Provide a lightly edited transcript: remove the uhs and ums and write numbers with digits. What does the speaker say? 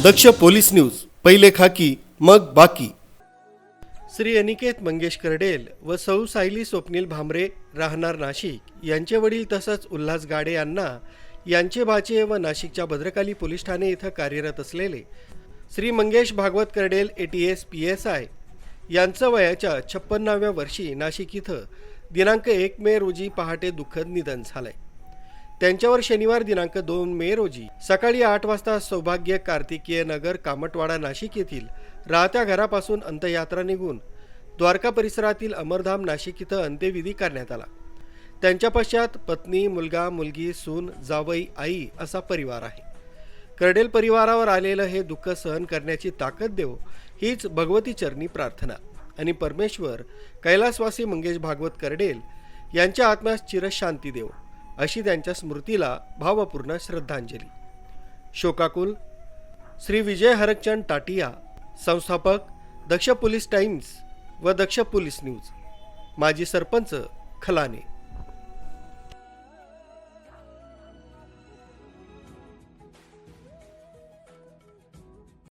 दक्ष police news, पहिले खाकी मग बाकी। श्री अनिकेत मंगेश करडेल व सौ सायली स्वप्नील भामरे राहणार नाशिक यांचे वडील तसंच उल्हास गाडे यांना यांचे भाचे व नाशिकच्या भद्रकाली पोलीस ठाणे येथे कार्यरत असलेले श्री मंगेश भागवत करडेल ATS PSI यांचं वयाच्या 56व्या वर्षी नाशिक इथं दिनांक 1 मे रोजी पहाटे दुःखद निधन झालंय। त्यांच्यावर शनिवार दिनांक 2 मे रोजी सकाळी 8 वाजता सौभाग्य कार्तिकीय नगर कामटवाडा नाशिक येथील राहत्या घरापासून अंत्ययात्रा निघून द्वारका परिसरातील अमरधाम नाशिक इथं अंत्यविधी करण्यात आला। त्यांच्या पश्चात पत्नी, मुलगा, मुलगी, सून, जावई, आई असा परिवार आहे। करडेल परिवारावर आलेलं हे दुःख सहन करण्याची ताकद देव हीच भगवती चरणी प्रार्थना आणि परमेश्वर कैलासवासी मंगेश भागवत करडेल यांच्या आत्म्यास चिरशांती देव अशी त्यांच्या स्मृतीला भावपूर्ण श्रद्धांजली। शोकाकुल श्री विजय हरकचंद टाटिया, संस्थापक दक्ष पोलीस टाइम्स व दक्ष पोलीस न्यूज, माजी सरपंच खलाने।